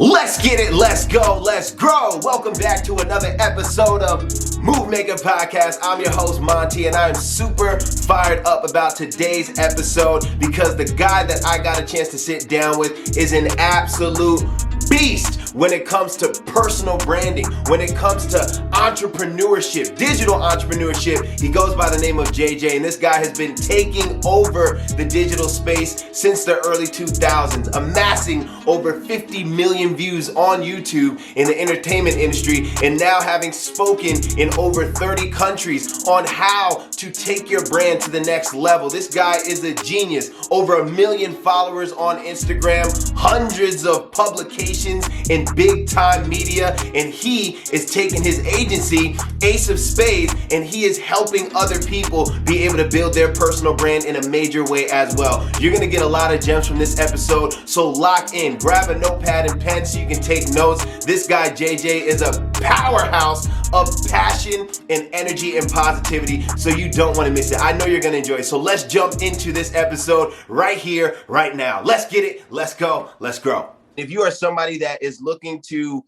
Let's get it, let's go, let's grow. Welcome back to another episode of Move Maker Podcast. I'm your host, Monty, and I'm super fired up about today's episode because the guy that I got a chance to sit down with is an absolute beast when it comes to personal branding, when it comes to entrepreneurship, digital entrepreneurship. He goes by the name of JJ, and this guy has been taking over the digital space since the early 2000s, amassing over 50 million views on YouTube in the entertainment industry, and now having spoken in over 30 countries on how to take your brand to the next level. This guy is a genius. Over 1 million followers on Instagram, hundreds of publications in big time media, and he is taking his agency, Ace of Spades, and he is helping other people be able to build their personal brand in a major way as well. You're gonna get a lot of gems from this episode, so lock in, grab a notepad and pen so you can take notes. This guy JJ is a powerhouse of passion and energy and positivity, so you don't want to miss it. I know you're gonna enjoy it, so let's jump into this episode right here, right now. Let's get it, let's go, let's grow. If you are somebody that is looking to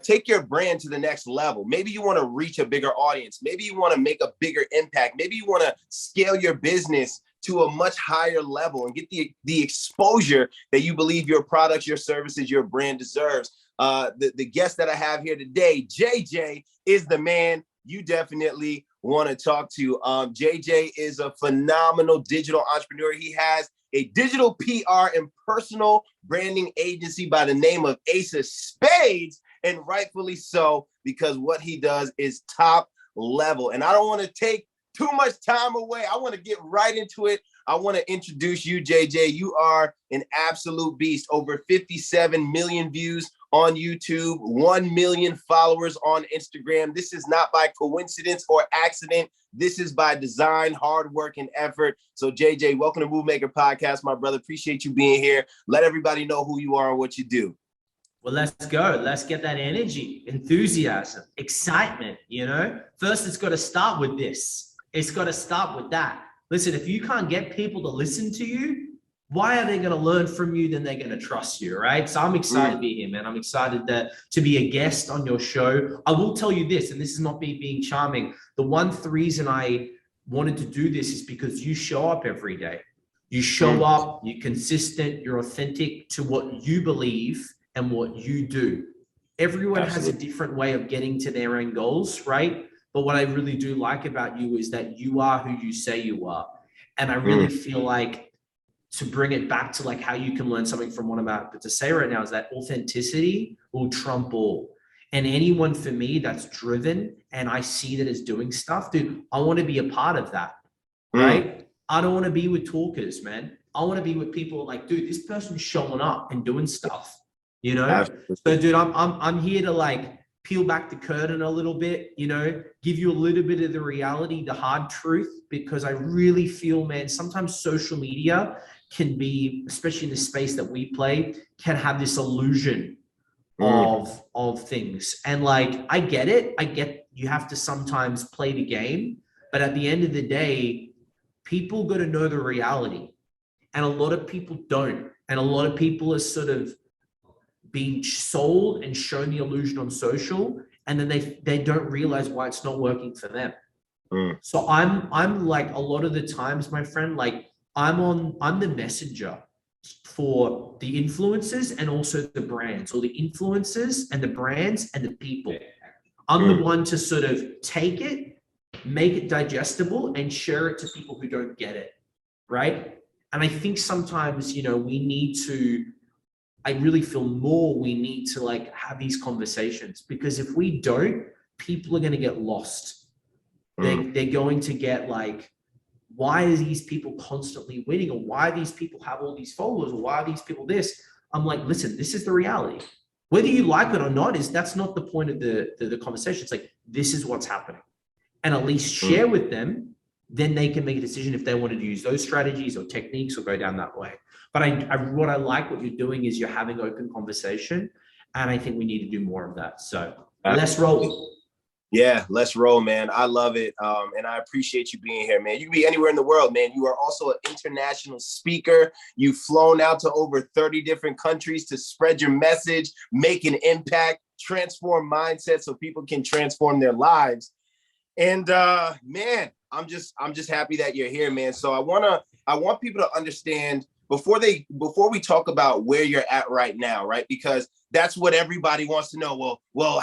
take your brand to the next level, maybe you want to reach a bigger audience, maybe you want to make a bigger impact, maybe you want to scale your business to a much higher level and get the exposure that you believe your products, your services, your brand deserves. The guest that I have here today, JJ, is the man you definitely want to talk to. JJ is a phenomenal digital entrepreneur. He has a digital PR and personal branding agency by the name of Ace of Spades, and rightfully so, because what he does is top level. And I don't want to take too much time away. I want to get right into it. I want to introduce you, JJ. You are an absolute beast. Over 57 million views on YouTube, 1 million followers on Instagram. This is not by coincidence or accident. This is by design, hard work, and effort. So JJ, welcome to Move Maker Podcast, my brother. Appreciate you being here. Let everybody know who you are and what you do. Well, let's go. Let's get that energy, enthusiasm, excitement, First, it's got to start with this. It's got to start with that. Listen, if you can't get people to listen to you, why are they going to learn from you? Then they're going to trust you, right? So I'm excited to be here, man. I'm excited to be a guest on your show. I will tell you this, and this is not me being charming. The one reason I wanted to do this is because you show up every day. You show up, you're consistent, you're authentic to what you believe and what you do. Everyone has a different way of getting to their end goals, right? But what I really do like about you is that you are who you say you are. And I really feel like, to bring it back to like how you can learn something from what I'm about to say right now, is that authenticity will trump all. And anyone for me that's driven and I see that is doing stuff, dude, I want to be a part of that, right? I don't want to be with talkers, man. I want to be with people like, dude, this person's showing up and doing stuff, Absolutely. So dude, I'm here to like peel back the curtain a little bit, give you a little bit of the reality, the hard truth, because I really feel, man, sometimes social media can be, especially in the space that we play, can have this illusion of things. And like, I get it. I get you have to sometimes play the game, but at the end of the day, people got to know the reality. And a lot of people don't. And a lot of people are sort of being sold and shown the illusion on social, and then they don't realize why it's not working for them. So I'm like, a lot of the times, my friend, like I'm the messenger for the influencers and also the brands, or the influencers and the brands and the people. I'm the one to sort of take it, make it digestible, and share it to people who don't get it, right? And I think sometimes, I really feel we need to like have these conversations, because if we don't, people are going to get lost. They're going to get like, why are these people constantly winning? Or why these people have all these followers? Or why are these people this? I'm like, listen, this is the reality. Whether you like it or not, that's not the point of the conversation. It's like, this is what's happening. And at least share with them, then they can make a decision if they wanted to use those strategies or techniques or go down that way. But what I like what you're doing is you're having open conversation, and I think we need to do more of that. So let's roll. Yeah, let's roll, man. I love it. And I appreciate you being here, man. You can be anywhere in the world, man. You are also an international speaker. You've flown out to over 30 different countries to spread your message, make an impact, transform mindsets so people can transform their lives. And man, I'm just happy that you're here, man. So I want people to understand before we talk about where you're at right now, right? Because that's what everybody wants to know. Well,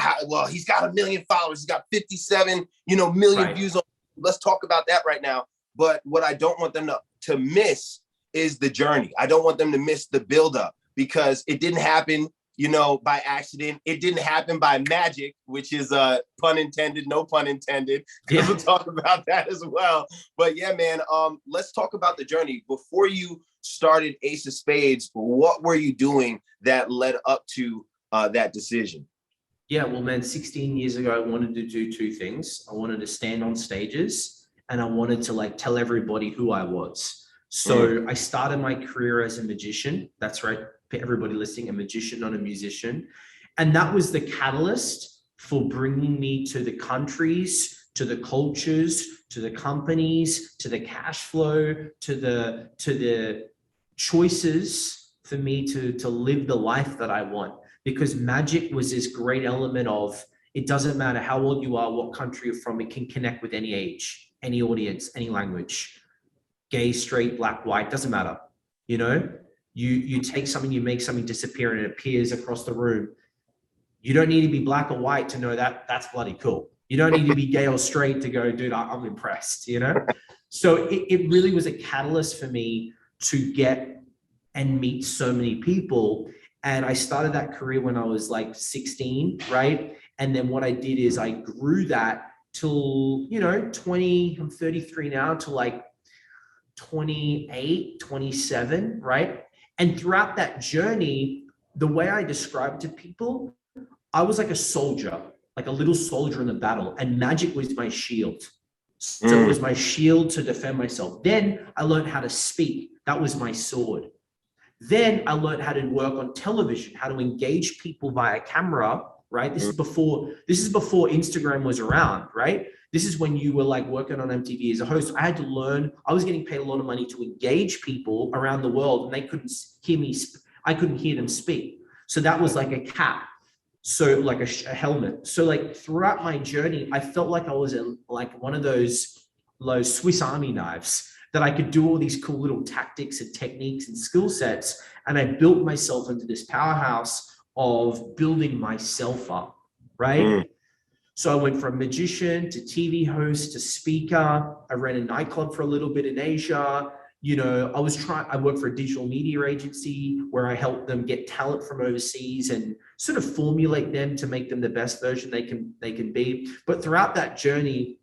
he's got 1 million followers. He's got 57, million views on. Let's talk about that right now. But what I don't want them to miss is the journey. I don't want them to miss the buildup because it didn't happen, by accident. It didn't happen by magic, which is pun intended, no pun intended. Yeah. We'll talk about that as well. But yeah, man, let's talk about the journey. Before you started Ace of Spades, what were you doing that led up to that decision? Yeah, well, man, 16 years ago, I wanted to do two things. I wanted to stand on stages and I wanted to tell everybody who I was. So I started my career as a magician. That's right. For everybody listening, a magician, not a musician. And that was the catalyst for bringing me to the countries, to the cultures, to the companies, to the cash flow, to the choices for me to live the life that I want. Because magic was this great element of, it doesn't matter how old you are, what country you're from, it can connect with any age, any audience, any language, gay, straight, black, white, doesn't matter. You take something, you make something disappear and it appears across the room. You don't need to be black or white to know that that's bloody cool. You don't need to be gay or straight to go, dude, I'm impressed, So it really was a catalyst for me to get and meet so many people. And I started that career when I was 16, right? And then what I did is I grew that till, 20, I'm 33 now, to 28, 27, right? And throughout that journey, the way I describe it to people, I was like a soldier, like a little soldier in the battle, and magic was my shield. So it was my shield to defend myself. Then I learned how to speak. That was my sword. Then I learned how to work on television, how to engage people via camera, right? This is before Instagram was around, right? This is when you were working on MTV as a host. I had to learn, I was getting paid a lot of money to engage people around the world and they couldn't hear me. I couldn't hear them speak. So that was like a cap. So like a helmet. So throughout my journey, I felt like I was one of those Swiss Army knives that I could do all these cool little tactics and techniques and skill sets. And I built myself into this powerhouse of building myself up, right? So I went from magician to TV host to speaker. I ran a nightclub for a little bit in Asia. I worked for a digital media agency where I helped them get talent from overseas and sort of formulate them to make them the best version they can be. But throughout that journey,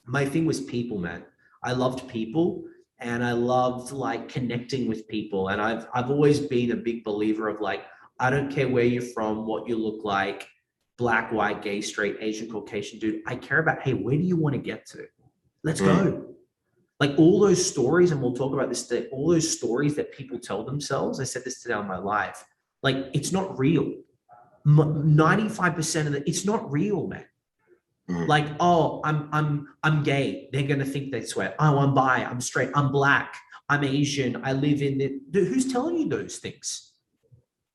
my thing was people, man. I loved people and I loved connecting with people. And I've always been a big believer of I don't care where you're from, what you look like, black, white, gay, straight, Asian, Caucasian, dude. I care about, hey, where do you want to get to? Let's go. All those stories, and we'll talk about this today, all those stories that people tell themselves, I said this today on my live, it's not real. 95% of it, it's not real, man. Oh, I'm gay. They're going to think this way. Oh, I'm bi, I'm straight, I'm black, I'm Asian, I live in the, dude, who's telling you those things?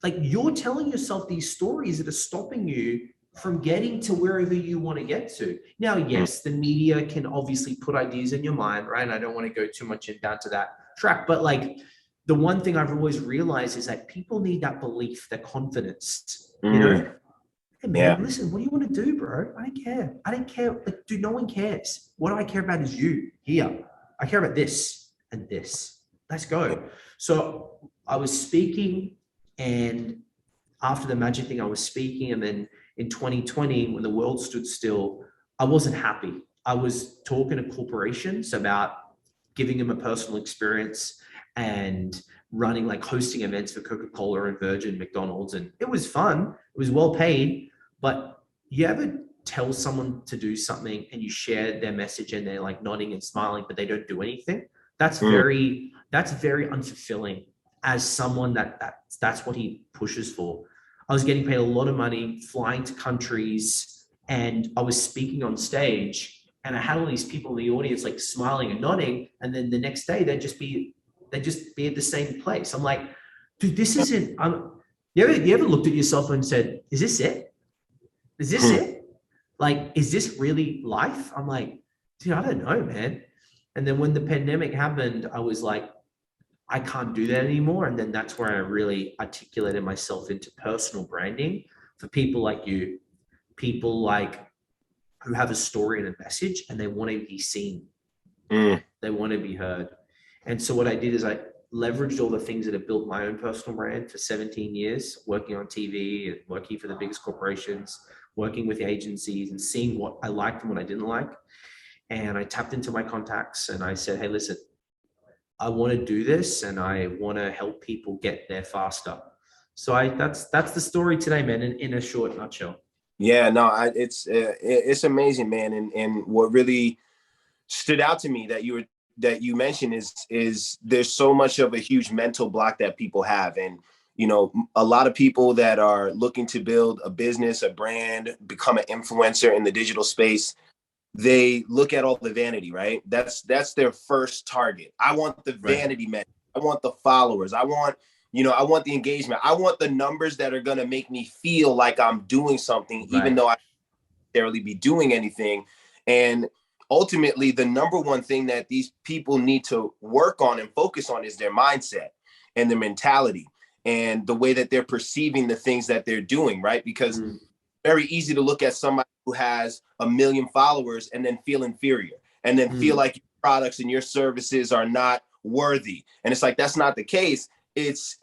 You're telling yourself these stories that are stopping you from getting to wherever you want to get to. Now, yes, the media can obviously put ideas in your mind, right? And I don't want to go too much down to that track, but the one thing I've always realized is that people need that belief, that confidence, Hey man, listen, what do you want to do, bro? I don't care. I don't care. Dude, no one cares. What do I care about is you here. I care about this and this. Let's go. So I was speaking, and after the magic thing, I was speaking, and then in 2020, when the world stood still, I wasn't happy. I was talking to corporations about giving them a personal experience and running, hosting events for Coca-Cola and Virgin, McDonald's. And it was fun. It was well paid. But you ever tell someone to do something and you share their message and they're nodding and smiling, but they don't do anything? That's very unfulfilling as someone that's what he pushes for. I was getting paid a lot of money, flying to countries and I was speaking on stage, and I had all these people in the audience like smiling and nodding, and then the next day they'd just be at the same place. I'm like, dude, this isn't. You ever looked at yourself and said, "Is this it? Is this it? Like, is this really life?" I'm like, dude, I don't know, man. And then when the pandemic happened, I was like, I can't do that anymore. And then that's where I really articulated myself into personal branding for people like you, people like who have a story and a message and they want to be seen. They want to be heard. And so what I did is I leveraged all the things that have built my own personal brand for 17 years, working on TV and working for the biggest corporations, working with agencies and seeing what I liked and what I didn't like. And I tapped into my contacts and I said, hey, listen, I want to do this and I want to help people get there faster. So that's the story today, man, in a short nutshell. Yeah, no, it's amazing, man. And what really stood out to me that you mentioned is there's so much of a huge mental block that people have. And, you know, a lot of people that are looking to build a business, a brand, become an influencer in the digital space, they look at all the vanity, right? That's their first target. I want the vanity metric. I want the followers. I want the engagement. I want the numbers that are going to make me feel like I'm doing something, even though I don't necessarily be doing anything. And ultimately, the number one thing that these people need to work on and focus on is their mindset and their mentality and the way that they're perceiving the things that they're doing, right? Because very easy to look at somebody who has 1 million followers and then feel inferior and then feel like your products and your services are not worthy. And it's like, that's not the case. It's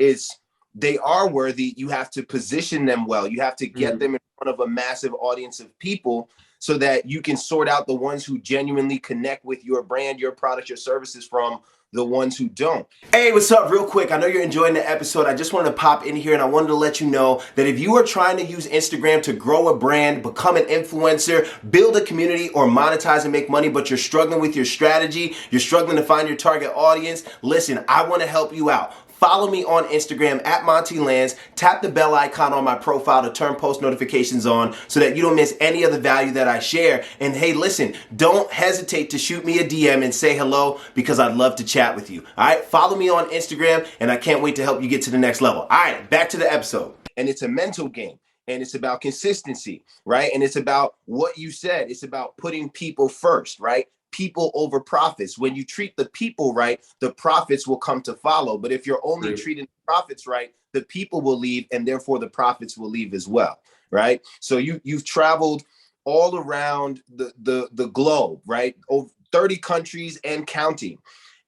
they are worthy. You have to position them well. You have to get them in front of a massive audience of people so that you can sort out the ones who genuinely connect with your brand, your product, your services from the ones who don't. Hey, what's up? Real quick, I know you're enjoying the episode. I just wanted to pop in here and I wanted to let you know that if you are trying to use Instagram to grow a brand, become an influencer, build a community, or monetize and make money, but you're struggling with your strategy, you're struggling to find your target audience, listen, I want to help you out. Follow me on Instagram at Monty Lands. Tap the bell icon on my profile to turn post notifications on so that you don't miss any of the value that I share. And hey, listen, don't hesitate to shoot me a DM and say hello because I'd love to chat with you. All right, follow me on Instagram and I can't wait to help you get to the next level. All right, back to the episode. And it's a mental game. And it's about consistency, right? And it's about what you said. It's about putting people first, right? People over profits. When you treat the people right, the profits will come to follow. But if you're only treating the profits right, the people will leave and therefore the profits will leave as well, right? So you've traveled all around the globe, right? Over 30 countries and counting.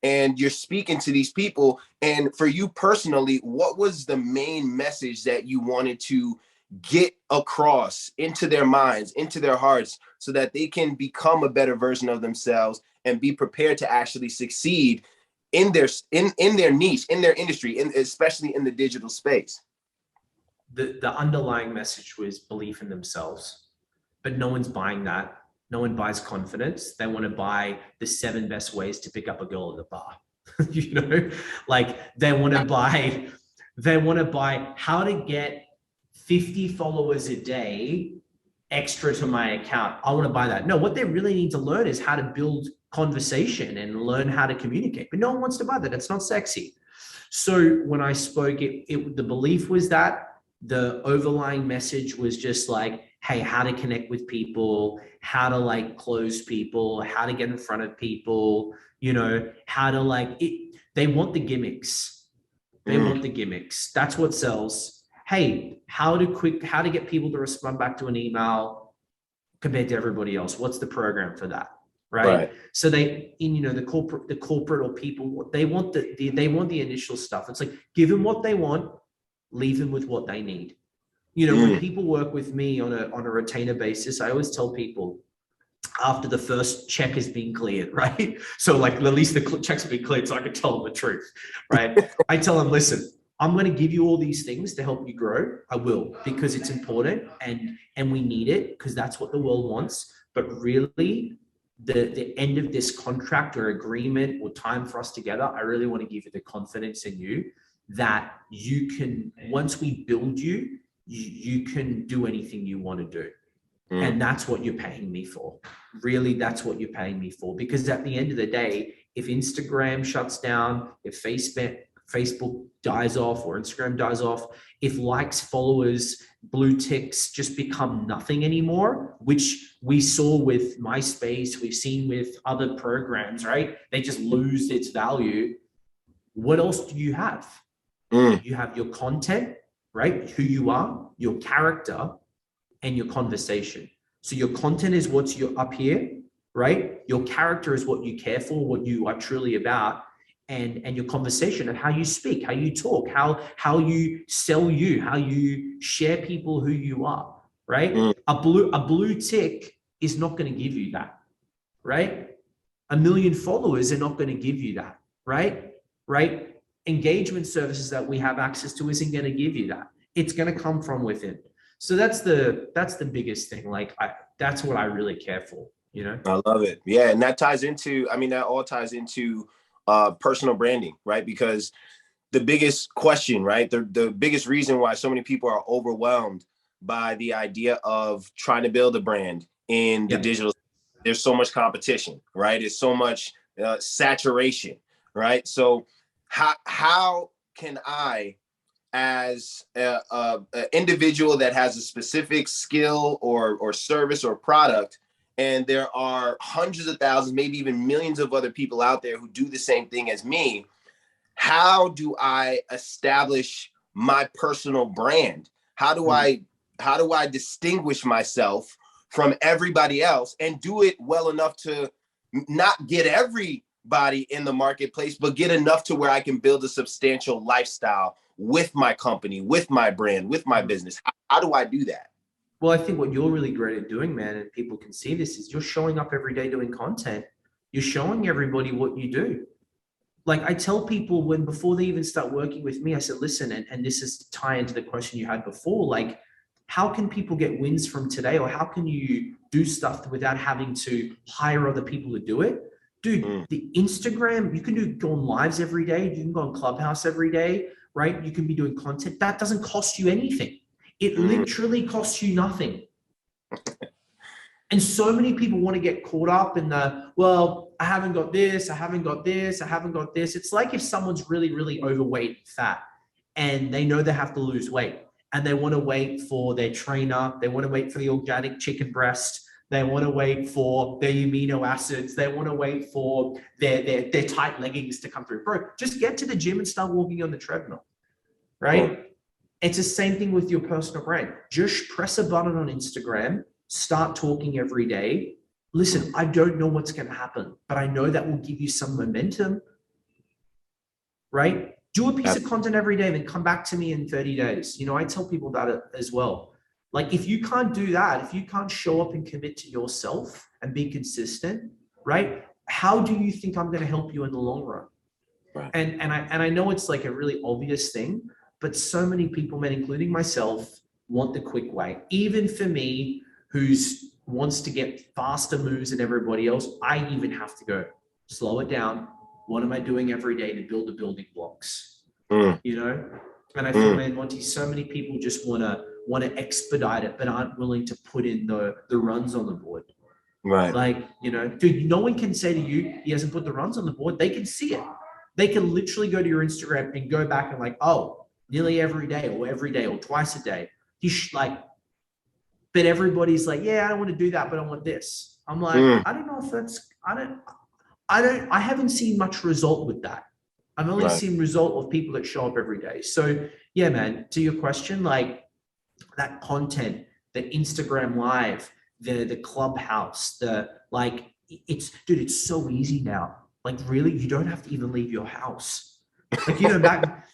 And you're speaking to these people. And for you personally, what was the main message that you wanted to get across into their minds, into their hearts, so that they can become a better version of themselves and be prepared to actually succeed in their niche, in their industry, especially in the digital space? The underlying message was belief in themselves, but no one's buying that. No one buys confidence. They want to buy the 7 best ways to pick up a girl at the bar. You know, like they want to buy how to get 50 followers a day extra to my account. I want to buy that. No, what they really need to learn is how to build conversation and learn how to communicate. But no one wants to buy that. It's not sexy. So when I spoke, the belief was that the overlying message was just like, hey, how to connect with people, how to like close people, how to get in front of people, you know, how to like it. They want the gimmicks. They want the gimmicks. That's what sells. Hey, how to get people to respond back to an email compared to everybody else? What's the program for that? Right. So the corporate or people, they want the initial stuff. It's like, give them what they want, leave them with what they need. You know, when people work with me on a retainer basis, I always tell people after the first check has been cleared, right? So like at least the checks have been cleared so I can tell them the truth, right? I tell them, listen, I'm going to give you all these things to help you grow. I will, because it's important and we need it because that's what the world wants. But really, the end of this contract or agreement or time for us together, I really want to give you the confidence in you that you can, once we build you, you can do anything you want to do. And that's what you're paying me for. Really, that's what you're paying me for. Because at the end of the day, if Instagram shuts down, if Facebook dies off or Instagram dies off, if likes, followers, blue ticks just become nothing anymore, which we saw with MySpace, we've seen with other programs, right? They just lose its value. What else do you have? You have your content, right? Who you are, your character, and your conversation. So your content is what's up here, right? Your character is what you care for, what you are truly about, and your conversation and how you speak, how you talk, how you sell you, how you share people who you are, right? A blue tick is not going to give you that, right? 1 million followers are not going to give you that, right? Engagement services that we have access to isn't going to give you that. It's going to come from within. So that's the biggest thing. Like that's what I really care for, you know? I love it. Yeah. And that ties into, that all ties into personal branding, right? Because the biggest question, right? The biggest reason why so many people are overwhelmed by the idea of trying to build a brand in the digital, there's so much competition, right? There's so much saturation, right? So how can I, as an individual that has a specific skill or service or product, and there are hundreds of thousands, maybe even millions of other people out there who do the same thing as me, how do I establish my personal brand? How do I distinguish myself from everybody else and do it well enough to not get everybody in the marketplace, but get enough to where I can build a substantial lifestyle with my company, with my brand, with my business? How do I do that? Well, I think what you're really great at doing, man, and people can see this, is you're showing up every day doing content. You're showing everybody what you do. Like I tell people before they even start working with me, I said, listen, and this is to tie into the question you had before, like, how can people get wins from today? Or how can you do stuff without having to hire other people to do it? Dude, the Instagram, you can go on lives every day. You can go on Clubhouse every day, right? You can be doing content. That doesn't cost you anything. It literally costs you nothing. And so many people want to get caught up in well, I haven't got this, I haven't got this, I haven't got this. It's like if someone's really, really overweight and fat and they know they have to lose weight and they want to wait for their trainer, they want to wait for the organic chicken breast, they want to wait for their amino acids, they want to wait for their tight leggings to come through. Bro, just get to the gym and start walking on the treadmill, right? It's the same thing with your personal brand. Just press a button on Instagram, start talking every day. Listen, I don't know what's going to happen, but I know that will give you some momentum, right? Do a piece of content every day, then come back to me in 30 days. I tell people about it as well. Like if you can't do that, if you can't show up and commit to yourself and be consistent, right? How do you think I'm going to help you in the long run? Right. And I know it's like a really obvious thing, but so many people, man, including myself, want the quick way. Even for me, who's wants to get faster moves than everybody else, I even have to go, slow it down. What am I doing every day to build the building blocks? And I feel, man, Monty, so many people just want to expedite it, but aren't willing to put in the runs on the board. Right. Like, dude, no one can say to you, he hasn't put the runs on the board. They can see it. They can literally go to your Instagram and go back and like, oh, nearly every day or twice a day. But everybody's like, yeah, I don't want to do that, but I want this. I'm like, I don't know if that's, I haven't seen much result with that. I've only seen result of people that show up every day. So yeah, man, to your question, like that content, the Instagram live, the Clubhouse, it's so easy now. Like really, you don't have to even leave your house. Like, back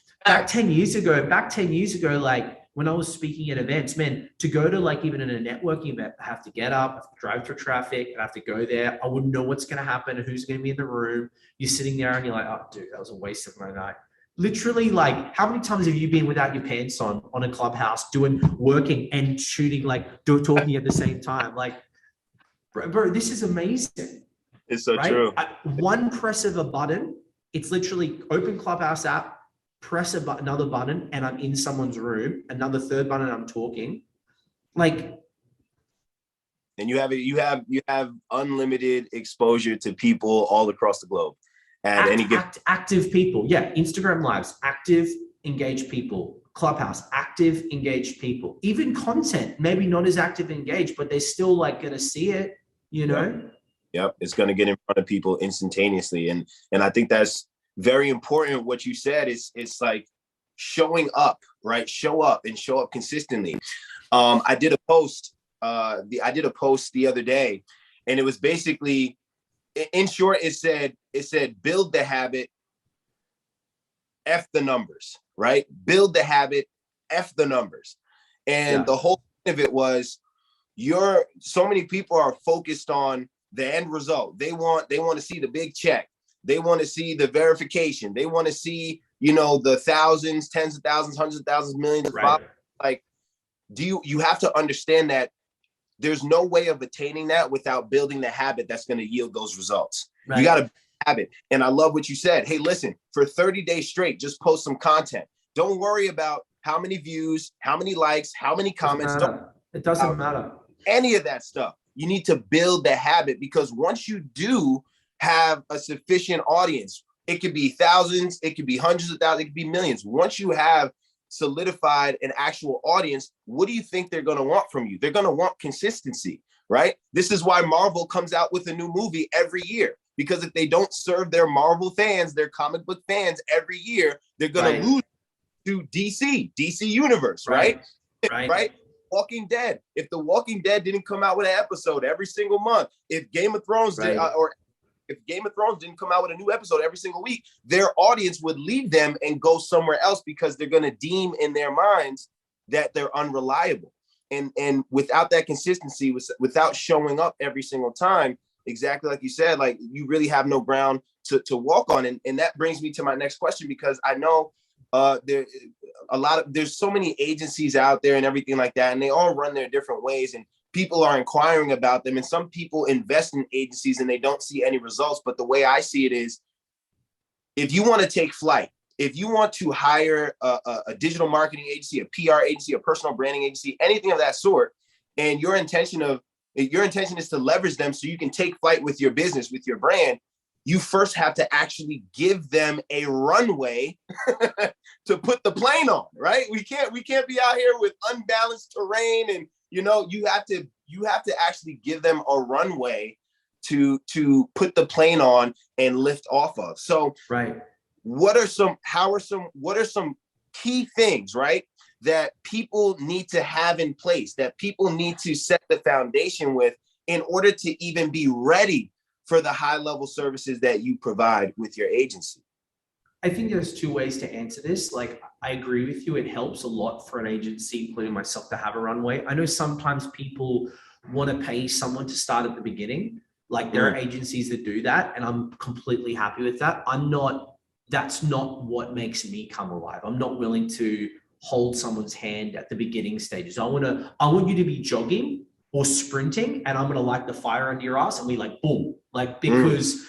10 years ago, like when I was speaking at events, man, to go to like even in a networking event, I have to get up, I have to drive through traffic, I have to go there. I wouldn't know what's going to happen and who's going to be in the room. You're sitting there and you're like, oh, dude, that was a waste of my night. Literally, like, how many times have you been without your pants on a Clubhouse, working and shooting, talking at the same time? Like, bro, this is amazing. It's so true. One press of a button, it's literally open Clubhouse app, press another button and I'm in someone's room, another third button, I'm talking. Like, And you have unlimited exposure to people all across the globe at any given. Active people. Yeah. Instagram lives, active, engaged people. Clubhouse, active, engaged people. Even content, maybe not as active, engaged, but they're still like going to see it, you know? Yep. It's going to get in front of people instantaneously. And I think that's very important. What you said is, it's like showing up, right? Show up and show up consistently. I did a post the other day, and it was basically, in short, it said build the habit, F the numbers, right? Build the habit, F the numbers. And the whole point of it was, so many people are focused on the end result. They want to see the big check. They want to see the verification. They want to see, the thousands, tens of thousands, hundreds of thousands, millions of followers. Like, you have to understand that there's no way of attaining that without building the habit that's going to yield those results. Right. You got to have it. And I love what you said. Hey, listen, for 30 days straight, just post some content. Don't worry about how many views, how many likes, how many comments. It doesn't matter. Any of that stuff. You need to build the habit, because once you do have a sufficient audience, it could be thousands, it could be hundreds of thousands, it could be millions. Once you have solidified an actual audience, what do you think they're going to want from you? They're going to want consistency, right? This is why Marvel comes out with a new movie every year, because if they don't serve their Marvel fans, their comic book fans every year, they're going to lose to DC Universe, right? Right? Walking Dead. If The Walking Dead didn't come out with an episode every single month, if Game of Thrones if Game of Thrones didn't come out with a new episode every single week, their audience would leave them and go somewhere else, because they're going to deem in their minds that they're unreliable. And without that consistency, without showing up every single time, exactly like you said, like, you really have no ground to walk on. And that brings me to my next question, because I know there's so many agencies out there and everything like that, and they all run their different ways, and people are inquiring about them. And some people invest in agencies and they don't see any results. But the way I see it is, if you want to take flight, if you want to hire a digital marketing agency, a PR agency, a personal branding agency, anything of that sort, and your intention is to leverage them so you can take flight with your business, with your brand, you first have to actually give them a runway to put the plane on, right? We can't be out here with unbalanced terrain, and you have to actually give them a runway to put the plane on and lift off of. So, right. What are some key things, right, that people need to have in place, that people need to set the foundation with, in order to even be ready for the high level services that you provide with your agency? I think there's two ways to answer this. Like, I agree with you. It helps a lot for an agency, including myself, to have a runway. I know sometimes people want to pay someone to start at the beginning. Like, there are agencies that do that, and I'm completely happy with that. That's not what makes me come alive. I'm not willing to hold someone's hand at the beginning stages. I want you to be jogging or sprinting, and I'm going to light the fire under your ass, and we like, boom, like, because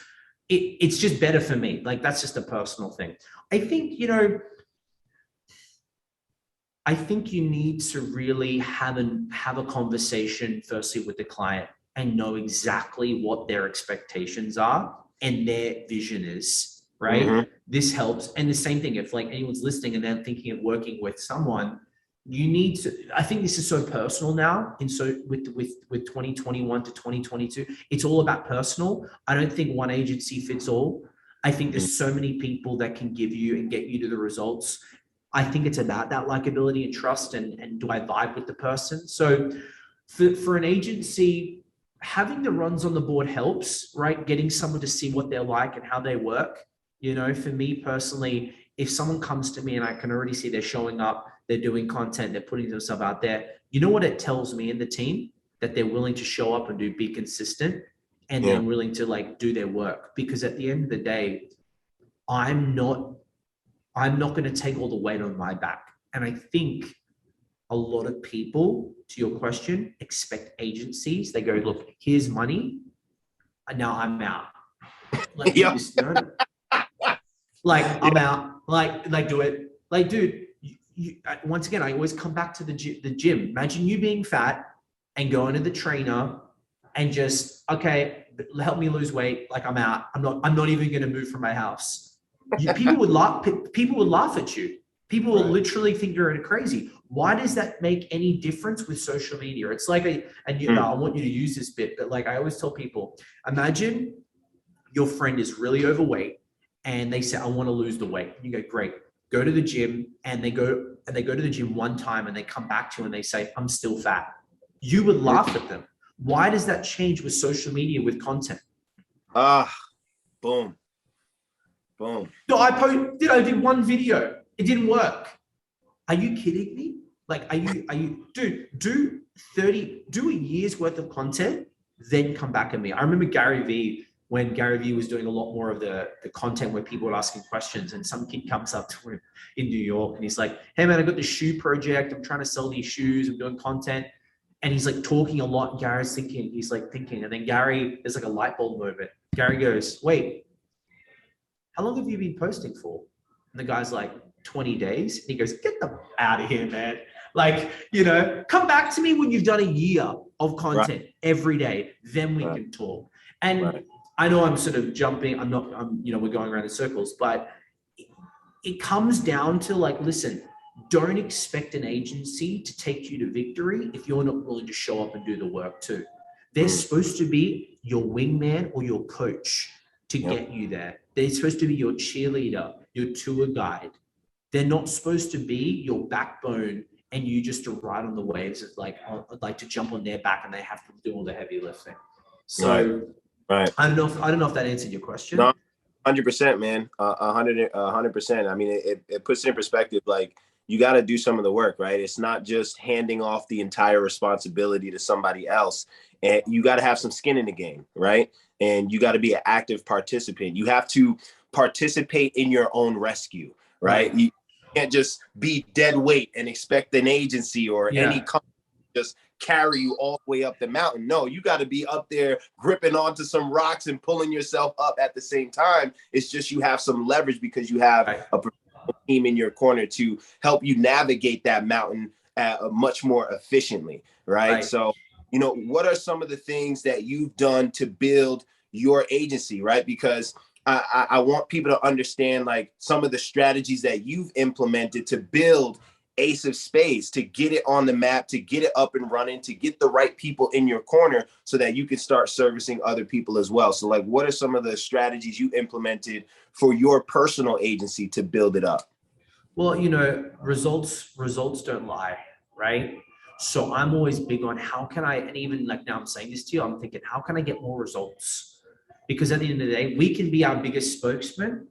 it's just better for me. Like, that's just a personal thing. I think, I think you need to really have a conversation firstly with the client and know exactly what their expectations are and their vision is, right? This helps. And the same thing, if like anyone's listening and they're thinking of working with someone, you need to, I think this is so personal now. And so with 2021 to 2022, it's all about personal. I don't think one agency fits all. I think there's so many people that can give you and get you to the results. I think it's about that likability and trust, and do I vibe with the person? So for an agency, having the runs on the board helps, right? Getting someone to see what they're like and how they work. For me personally, if someone comes to me and I can already see they're showing up, they're doing content, they're putting themselves out there, you know what it tells me and the team? That they're willing to show up and be consistent, and they're willing to like do their work. Because at the end of the day, I'm not going to take all the weight on my back. And I think a lot of people, to your question, expect agencies. They go, look, here's money, and now I'm out. Like, like I'm out. Like do it. Like, dude, once again, I always come back to the gym. Imagine you being fat and going to the trainer and just, okay, help me lose weight. Like I'm out. I'm not even going to move from my house. People would laugh at you. People will literally think you're crazy. Why does that make any difference with social media? It's like I want you to use this bit, but like I always tell people, imagine your friend is really overweight and they say, I want to lose the weight. And you go, great, go to the gym, and they go to the gym one time and they come back to you and they say, I'm still fat. You would laugh at them. Why does that change with social media, with content? Boom. Boom. No, I did one video. It didn't work. Are you kidding me? Like, dude, do a year's worth of content, then come back at me. I remember Gary Vee, when Gary Vee was doing a lot more of the content where people were asking questions, and some kid comes up to him in New York and he's like, hey man, I got this shoe project. I'm trying to sell these shoes. I'm doing content. And he's like talking a lot. And Gary's thinking, and then there's like a light bulb moment. Gary goes, wait, how long have you been posting for? And the guy's like, 20 days. And he goes, get them out of here, man. Like, come back to me when you've done a year of content every day. Then we can talk. And I know I'm sort of jumping. We're going around in circles, but it comes down to like, listen, don't expect an agency to take you to victory if you're not willing to show up and do the work too. They're supposed to be your wingman or your coach to get you there. They're supposed to be your cheerleader, your tour guide. They're not supposed to be your backbone and you just to ride on the waves of like to jump on their back and they have to do all the heavy lifting. So I don't know if that answered your question. No, 100%, man. 100%. I mean, it puts it in perspective. Like, you got to do some of the work, right? It's not just handing off the entire responsibility to somebody else. And you got to have some skin in the game, right? And you got to be an active participant. You have to participate in your own rescue, right? You can't just be dead weight and expect an agency or any company to just carry you all the way up the mountain. No, you got to be up there gripping onto some rocks and pulling yourself up at the same time. It's just you have some leverage because you have a team in your corner to help you navigate that mountain much more efficiently, right? So, what are some of the things that you've done to build your agency, right? Because I want people to understand like some of the strategies that you've implemented to build Ace of Spades, to get it on the map, to get it up and running, to get the right people in your corner so that you can start servicing other people as well. So like, what are some of the strategies you implemented for your personal agency to build it up? Well, results don't lie, right? So I'm always big on how can I, and even like now I'm saying this to you, I'm thinking, how can I get more results? Because at the end of the day, we can be our biggest spokesman,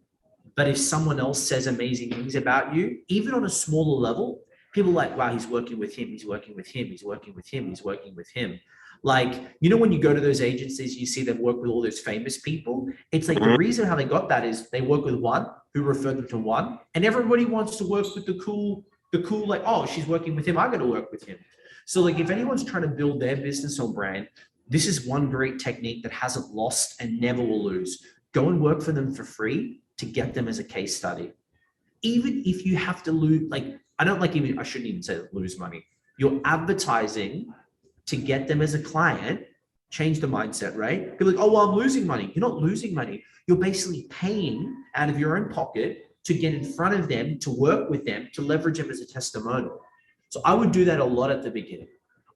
but if someone else says amazing things about you, even on a smaller level, people are like, wow, he's working with him, he's working with him, he's working with him, he's working with him. Like, when you go to those agencies, you see them work with all those famous people. It's like the reason how they got that is they work with one who referred them to one, and everybody wants to work with the cool, like, oh, she's working with him, I got to work with him. So like, if anyone's trying to build their business or brand, this is one great technique that hasn't lost and never will lose. Go and work for them for free to get them as a case study. Even if you have to lose, like, I shouldn't even say lose money. You're advertising to get them as a client. Change the mindset, right? Be like, oh, well, I'm losing money. You're not losing money. You're basically paying out of your own pocket to get in front of them, to work with them, to leverage them as a testimonial. So I would do that a lot at the beginning.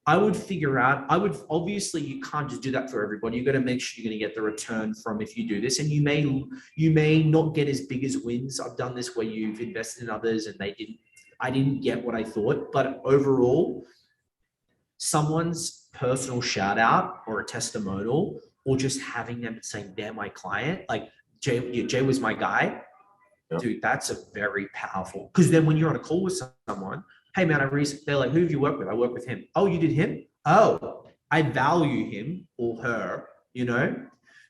I would figure out, obviously you can't just do that for everybody. You got to make sure you're going to get the return from if you do this. And you may not get as big as wins. I've done this where you've invested in others and I didn't get what I thought, but overall, someone's personal shout out or a testimonial, or just having them saying they're my client, like Jay was my guy. Yep. Dude, that's a very powerful, because then when you're on a call with someone, hey man, they're like, who have you worked with? I work with him. Oh, you did him? Oh, I value him or her,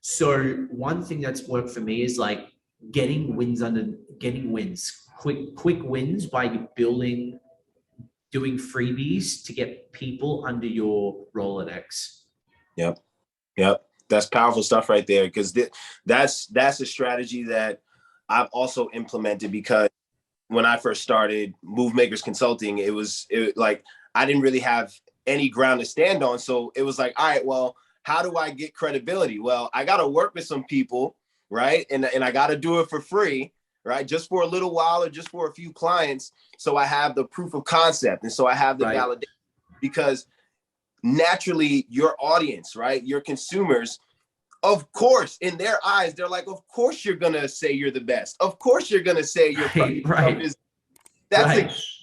So one thing that's worked for me is like getting wins, quick wins by doing freebies to get people under your Rolodex. Yep. That's powerful stuff right there. Because that's a strategy that I've also implemented, because when I first started Move Makers Consulting, it was like I didn't really have any ground to stand on. So it was like, all right, well, how do I get credibility? Well, I got to work with some people, right? And I got to do it for free, right? Just for a little while or just for a few clients. So I have the proof of concept. And so I have the validation, because naturally your audience, right? Your consumers, of course, in their eyes, they're like, of course you're going to say you're the best. Of course you're going to say your stuff is, that's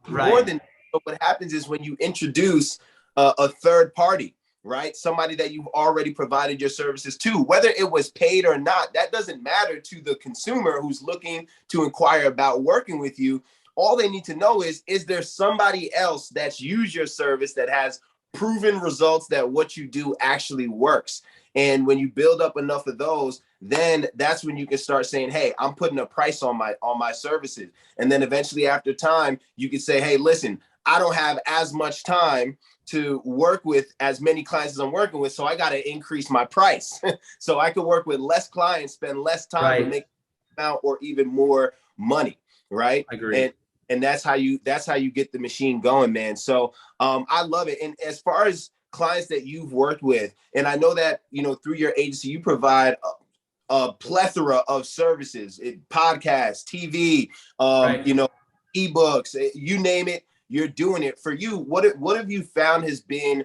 more than, but what happens is when you introduce a third party, right? Somebody that you've already provided your services to, whether it was paid or not, that doesn't matter to the consumer who's looking to inquire about working with you. All they need to know is there somebody else that's used your service that has proven results that what you do actually works? And when you build up enough of those, then that's when you can start saying, hey, I'm putting a price on my services. And then eventually after time, you can say, hey, listen, I don't have as much time to work with as many clients as I'm working with, so I got to increase my price. So I could work with less clients, spend less time, and make amount or even more money, right? I agree. And that's how you get the machine going, man. So I love it. And as far as clients that you've worked with, and I know that, you know, through your agency, you provide a plethora of services, podcasts, TV, you know, ebooks, you name it, you're doing it. For you, what have you found has been,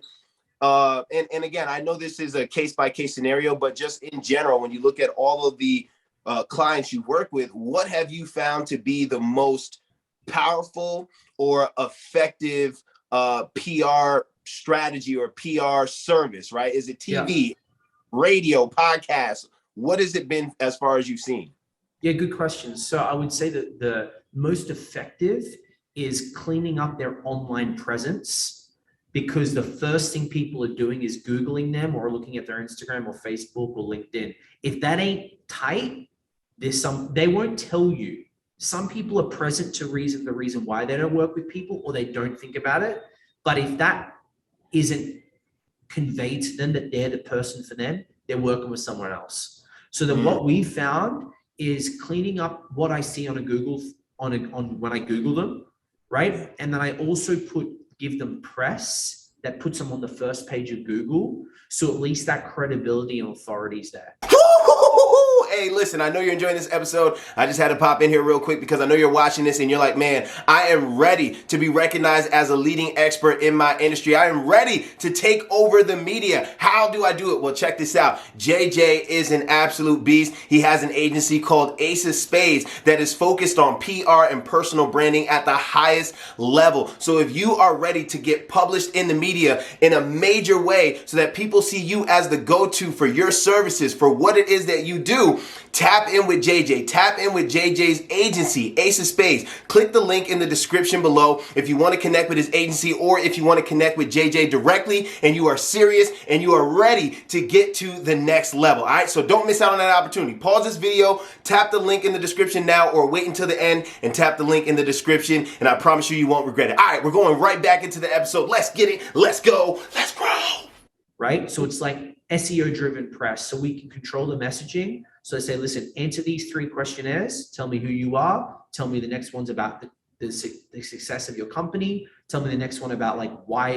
and again, I know this is a case-by-case scenario, but just in general, when you look at all of the clients you work with, what have you found to be the most powerful or effective PR strategy or PR service, right? Is it TV, radio, podcast? What has it been as far as you've seen? Yeah, good question. So I would say that the most effective is cleaning up their online presence, because the first thing people are doing is Googling them or looking at their Instagram or Facebook or LinkedIn. If that ain't tight, they won't tell you. Some people are present to the reason why they don't work with people, or they don't think about it. But if that isn't conveyed to them that they're the person for them, they're working with someone else. So then what we found is cleaning up what I see on a Google, on when I Google them, right? And then I also give them press that puts them on the first page of Google. So at least that credibility and authority is there. Hey, listen, I know you're enjoying this episode. I just had to pop in here real quick because I know you're watching this and you're like, man, I am ready to be recognized as a leading expert in my industry. I am ready to take over the media. How do I do it? Well, check this out. JJ is an absolute beast. He has an agency called Spades that is focused on PR and personal branding at the highest level. So if you are ready to get published in the media in a major way so that people see you as the go-to for your services, for what it is that you do, tap in with JJ. Tap in with JJ's agency, Ace of Spades. Click the link in the description below if you want to connect with his agency, or if you want to connect with JJ directly and you are serious and you are ready to get to the next level. All right, so don't miss out on that opportunity. Pause this video, tap the link in the description now, or wait until the end and tap the link in the description, and I promise you won't regret it. All right, we're going right back into the episode. Let's get it. Let's go. Let's grow. Right? So it's like SEO driven press. So we can control the messaging. So I say, listen, answer these 3 questionnaires. Tell me who you are. Tell me the next one's about the success of your company. Tell me the next one about why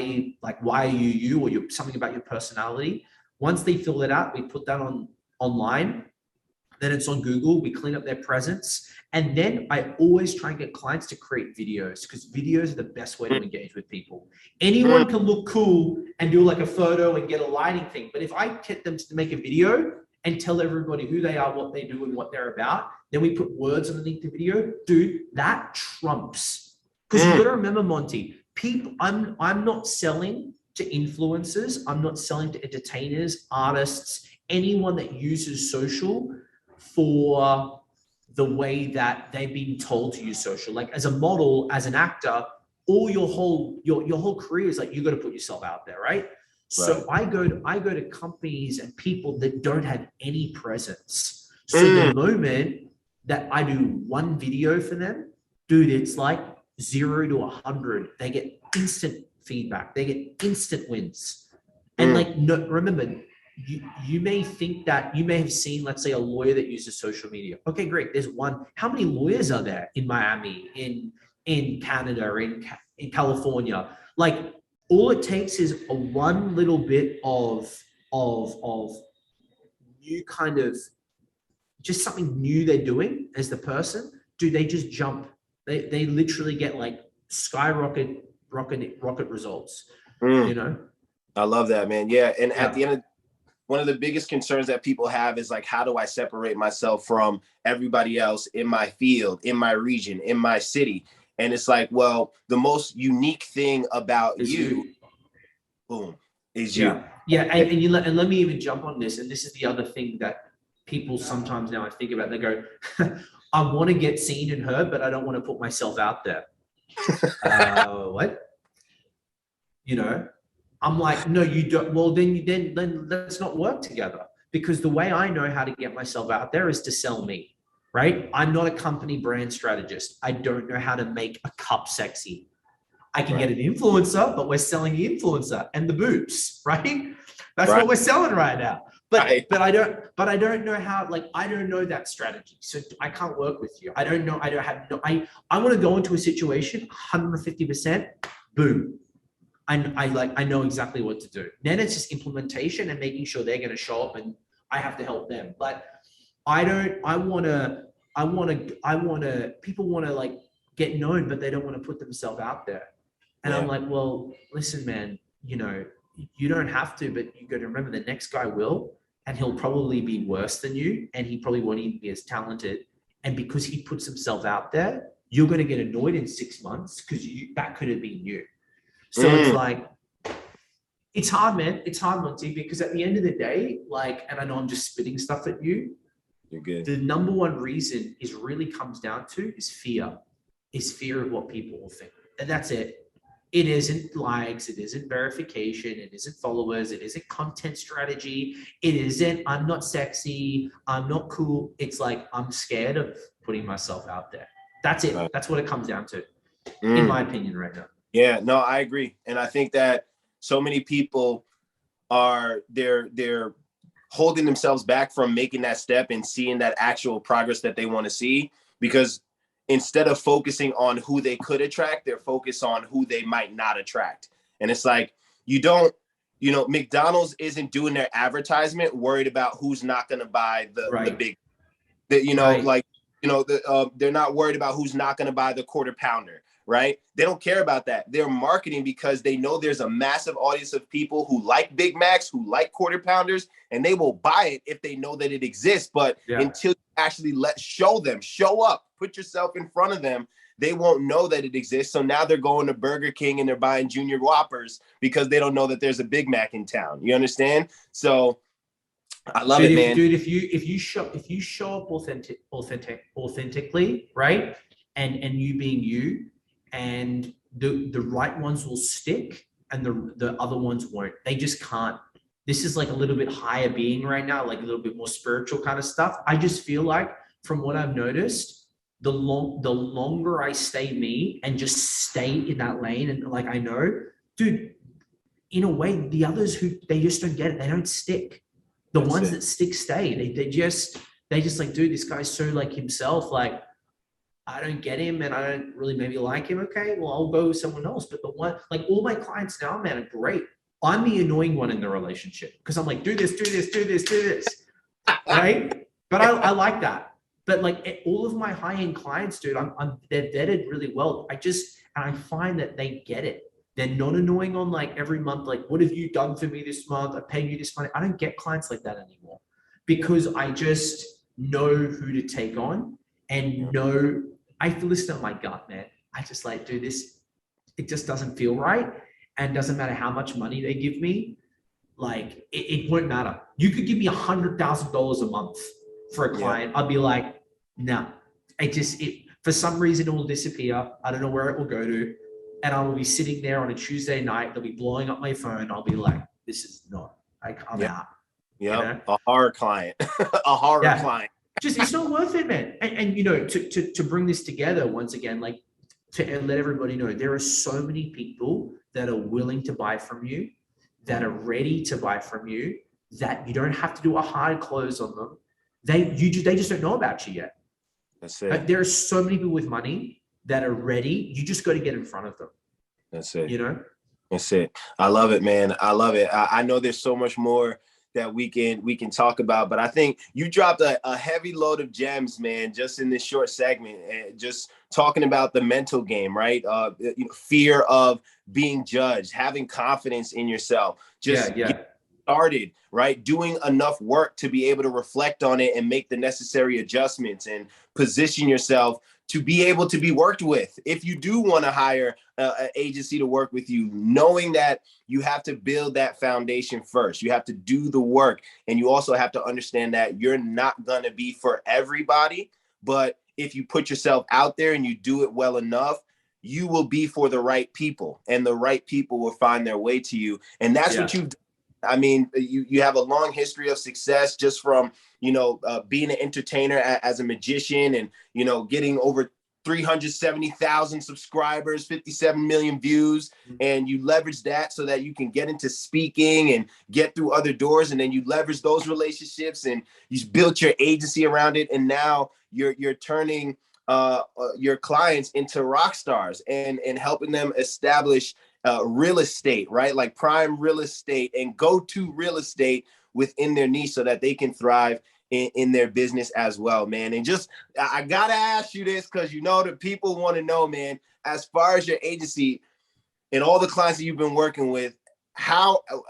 are you, or something about your personality. Once they fill it out, we put that online. Then it's on Google. We clean up their presence. And then I always try and get clients to create videos, because videos are the best way to engage with people. Anyone can look cool and do like a photo and get a lighting thing. But if I get them to make a video and tell everybody who they are, what they do, and what they're about, then we put words underneath the video, dude, that trumps. Because you got to remember, Monty, people, I'm not selling to influencers. I'm not selling to entertainers, artists, anyone that uses social for the way that they've been told to use social. Like as a model, as an actor, all your whole career is like, you got to put yourself out there, right? So I go to companies and people that don't have any presence. So the moment that I do one video for them, dude, it's like 0 to 100. They get instant feedback. They get instant wins. And remember, you may think that you may have seen, let's say, a lawyer that uses social media. Okay, great. There's one. How many lawyers are there in Miami, in Canada, in California? Like, all it takes is one little bit of of new kind of just something new they're doing as the person, dude, they just jump. They literally get like skyrocket rocket results. You know? I love that, man. Yeah. And Yeah. at the end of one of the biggest concerns that people have is like, how do I separate myself from everybody else in my field, in my region, in my city? And it's like, well, the most unique thing about you, boom, is you. Yeah. And let me even jump on this. And this is the other thing that people sometimes now I think about, they go, I want to get seen and heard, but I don't want to put myself out there. What? You know, I'm like, no, you don't. Well, then let's not work together, because the way I know how to get myself out there is to sell me, right? I'm not a company brand strategist. I don't know how to make a cup sexy. I can get an influencer, but we're selling the influencer and the boobs, right? That's what we're selling right now. But I don't know how, like, I don't know that strategy. So I can't work with you. I don't know. I want to go into a situation 150%, boom. I know exactly what to do. Then it's just implementation and making sure they're going to show up and I have to help them. But people want to like get known, but they don't want to put themselves out there. And I'm like, well, listen, man, you know, you don't have to, but you got to remember the next guy will, and he'll probably be worse than you. And he probably won't even be as talented. And because he puts himself out there, you're going to get annoyed in 6 months because that could have been you. So it's like, it's hard, man. It's hard, Monty, because at the end of the day, like, and I know I'm just spitting stuff at you. You're good. The number one reason is really comes down to is fear of what people will think. And that's it. It isn't likes. It isn't verification. It isn't followers. It isn't content strategy. It isn't, I'm not sexy. I'm not cool. It's like, I'm scared of putting myself out there. That's it. That's what it comes down to, in my opinion right now. Yeah, no, I agree. And I think that so many people they're holding themselves back from making that step and seeing that actual progress that they want to see, because instead of focusing on who they could attract, they're focused on who they might not attract. And it's like, McDonald's isn't doing their advertisement worried about who's not going to buy the big, they're not worried about who's not going to buy the quarter pounder. Right? They don't care about that. They're marketing because they know there's a massive audience of people who like Big Macs, who like quarter pounders, and they will buy it if they know that it exists. But until you actually show up, put yourself in front of them, they won't know that it exists. So now they're going to Burger King and they're buying Junior Whoppers because they don't know that there's a Big Mac in town. You understand? So I love it, man. Dude, if you show up authentically, right? And you being you, and the right ones will stick and the other ones won't. They just can't. This is like a little bit higher being right now, like a little bit more spiritual kind of stuff. I just feel like, from what I've noticed, the longer I stay me and just stay in that lane, and like, I know, dude, in a way, the others they just don't get it. They don't stick. The ones that stick stay. They just like, dude, this guy's so like himself, like, I don't get him and I don't really maybe like him. Okay, well, I'll go with someone else. But the one, like, all my clients now, man, are great. I'm the annoying one in the relationship because I'm like, do this, right? But I like that. But like, all of my high-end clients, dude, they're vetted really well. And I find that they get it. They're not annoying on like every month, like, what have you done for me this month? I paid you this money. I don't get clients like that anymore because I just know who to take on. And I listen to my gut, man. I just like, do this. It just doesn't feel right. And doesn't matter how much money they give me. Like, it won't matter. You could give me $100,000 a month for a client. I'll be like, no. For some reason, it will disappear. I don't know where it will go to. And I will be sitting there on a Tuesday night. They'll be blowing up my phone. I'll be like, this is not, like, I'm out. Yeah, you know? A horror client. A horror client. Just, it's not worth it, man. And you know, to bring this together once again, like, to let everybody know, there are so many people that are willing to buy from you, that are ready to buy from you, that you don't have to do a hard close on them. They just don't know about you yet. That's it. Like, there are so many people with money that are ready. You just got to get in front of them. That's it. You know? That's it. I love it, man. I love it. I know there's so much more that we can talk about. But I think you dropped a heavy load of gems, man, just in this short segment, and just talking about the mental game, right? Fear of being judged, having confidence in yourself, just get started, right? Doing enough work to be able to reflect on it and make the necessary adjustments and position yourself to be able to be worked with. If you do want to hire an agency to work with you, knowing that you have to build that foundation first, you have to do the work, and you also have to understand that you're not going to be for everybody, but if you put yourself out there and you do it well enough, you will be for the right people, and the right people will find their way to you. And that's what you've done. I mean, you have a long history of success just from, being an entertainer as a magician and, getting over 370,000 subscribers, 57 million views. And you leverage that so that you can get into speaking and get through other doors. And then you leverage those relationships and you built your agency around it. And now you're turning your clients into rock stars and helping them establish real estate, right? Like prime real estate and go-to real estate within their niche so that they can thrive in their business as well, man. And just, I gotta ask you this because that people want to know, man, as far as your agency and all the clients that you've been working with,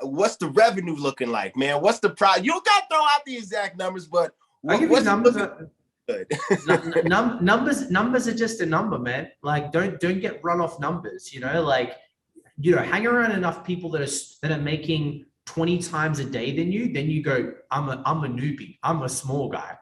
what's the revenue looking like, man? What's the price? You don't got to throw out the exact numbers, but what's numbers? Numbers are just a number, man. Like don't get run off numbers, hang around enough people that are making 20 times a day than you, then you go, I'm a newbie, I'm a small guy,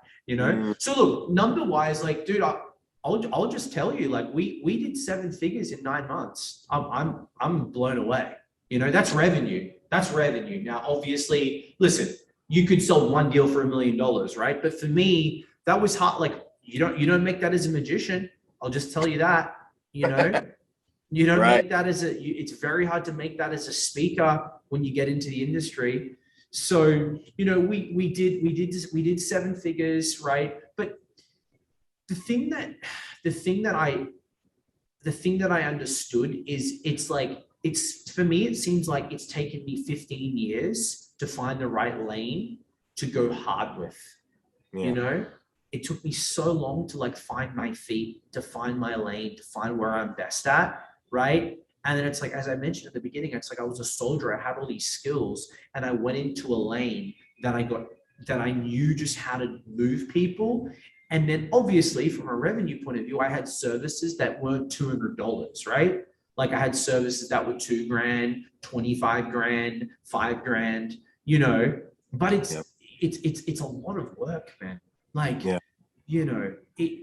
So look, number wise, like, dude, I'll just tell you, like, we did 7 figures in 9 months. I'm blown away. That's revenue. That's revenue. Now, obviously, listen, you could sell one deal for $1 million, right? But for me, that was hard. Like, you don't make that as a magician. I'll just tell you that, You don't make that it's very hard to make that as a speaker when you get into the industry. So, we did 7 figures, right? But the thing that I understood is for me, it seems like it's taken me 15 years to find the right lane to go hard with, It took me so long to find my feet, to find my lane, to find where I'm best at. Right. And then it's like, as I mentioned at the beginning, it's like I was a soldier. I had all these skills and I went into a lane that I knew just how to move people. And then obviously from a revenue point of view, I had services that weren't $200, right? Like I had services that were $2,000, 25 grand, 5 grand, but it's a lot of work, man.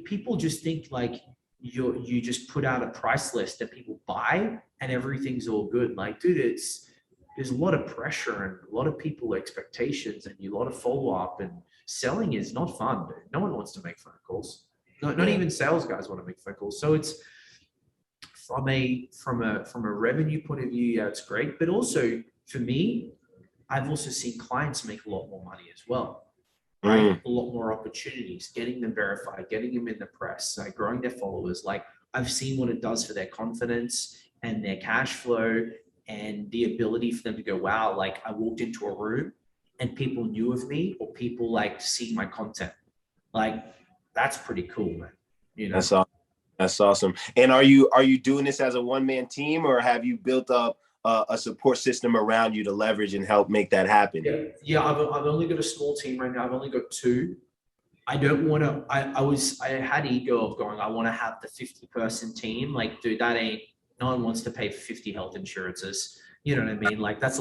People just think like, you just put out a price list that people buy and everything's all good. Like, dude, there's a lot of pressure and a lot of people expectations and a lot of follow-up, and selling is not fun, dude. No one wants to make phone calls. Not even sales guys want to make phone calls. So it's from a revenue point of view, it's great. But also for me, I've also seen clients make a lot more money as well. Right? A lot more opportunities, getting them verified, getting them in the press, growing their followers. Like I've seen what it does for their confidence and their cash flow and the ability for them to go, wow, like I walked into a room and people knew of me, or people like seeing my content. Like that's pretty cool, man. That's awesome. That's awesome. And are you doing this as a one-man team, or have you built up a support system around you to leverage and help make that happen? Yeah. I've only got a small team right now. I've only got 2. I don't want to, I had ego of going, I want to have the 50-person team. Like, dude, no one wants to pay for 50 health insurances. You know what I mean? Like that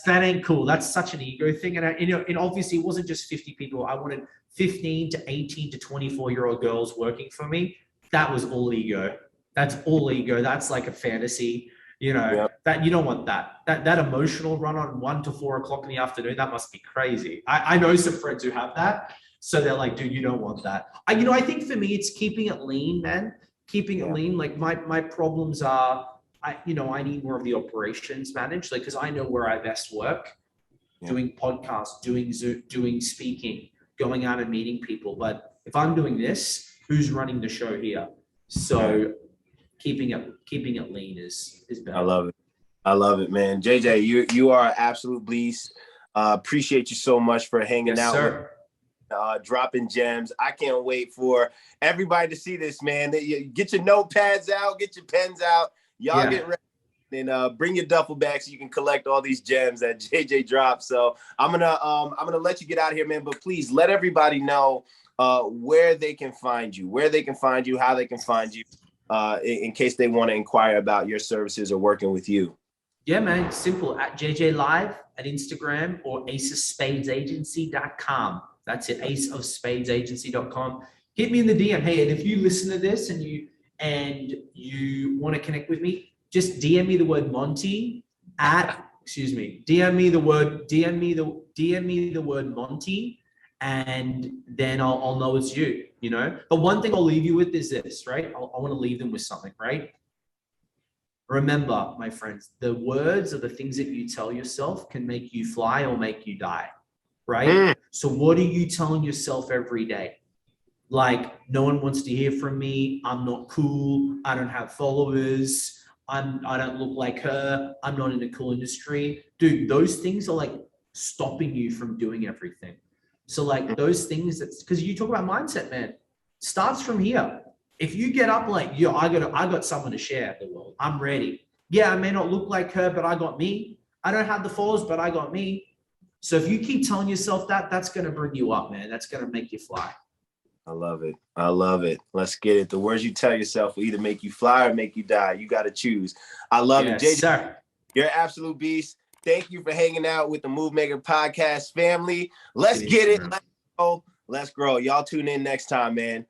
ain't cool. That's such an ego thing. And obviously it wasn't just 50 people. I wanted 15 to 18 to 24-year-old girls working for me. That was all ego. That's all ego. That's like a fantasy. That you don't want that emotional run on 1 to 4 o'clock in the afternoon. That must be crazy. I know some friends who have that. So they're like, dude, you don't want that. I think for me, it's keeping it lean, man. Keeping it lean. Like my problems are, I need more of the operations managed. Like, cause I know where I best work, doing podcasts, doing Zoom, doing speaking, going out and meeting people. But if I'm doing this, who's running the show here? So keeping it lean is better. I love it, man. JJ, you are an absolute beast. Appreciate you so much for hanging out with sir. dropping gems. I can't wait for everybody to see this, man. Get your notepads out, get your pens out. Y'all get ready and bring your duffel bag so you can collect all these gems that JJ dropped. So I'm gonna let you get out of here, man. But please let everybody know where they can find you, how they can find you, in case they want to inquire about your services or working with you. Yeah, man, simple. At JJ Live at Instagram or aceofspadesagency.com. That's it, aceofspadesagency.com. Hit me in the DM. Hey, and if you listen to this and you want to connect with me, just DM me the word Monty DM me the word Monty, and then I'll know it's you, you know? But one thing I'll leave you with is this, right? I want to leave them with something, right? Remember, my friends, the words are the things that you tell yourself can make you fly or make you die, right? So what are you telling yourself every day? Like, no one wants to hear from me. I'm not cool. I don't have followers. I don't look like her. I'm not in a cool industry. Dude, those things are like stopping you from doing everything. So like those things, that's because you talk about mindset, man, starts from here. If you get up like, yo, I got someone to share the world. I'm ready. Yeah, I may not look like her, but I got me. I don't have the followers, but I got me. So if you keep telling yourself that, that's going to bring you up, man. That's going to make you fly. I love it. I love it. Let's get it. The words you tell yourself will either make you fly or make you die. You got to choose. I love it. JJ, sir. You're an absolute beast. Thank you for hanging out with the Move Maker Podcast family. Let's get it. Let's go. Let's grow. Y'all tune in next time, man.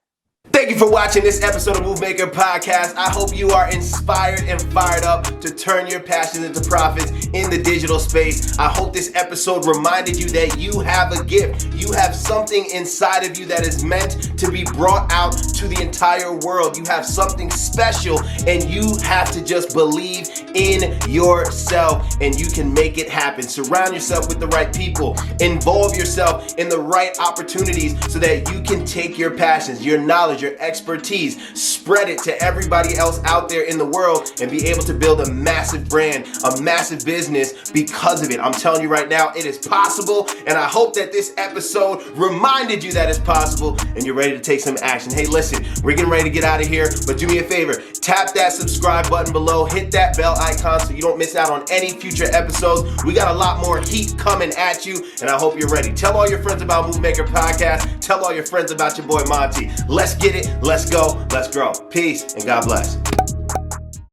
Thank you for watching this episode of Move Maker Podcast. I hope you are inspired and fired up to turn your passions into profits in the digital space. I hope this episode reminded you that you have a gift. You have something inside of you that is meant to be brought out to the entire world. You have something special, and you have to just believe in yourself, and you can make it happen. Surround yourself with the right people. Involve yourself in the right opportunities so that you can take your passions, your knowledge, your expertise, spread it to everybody else out there in the world, and be able to build a massive brand, a massive business because of it. I'm telling you right now, it is possible, and I hope that this episode reminded you that it's possible and you're ready to take some action. Hey, listen, we're getting ready to get out of here, but do me a favor, tap that subscribe button below, hit that bell icon so you don't miss out on any future episodes. We got a lot more heat coming at you, and I hope you're ready. Tell all your friends about Move Maker Podcast. Tell all your friends about your boy Monty. Let's get it, let's go, let's grow. Peace, and God bless.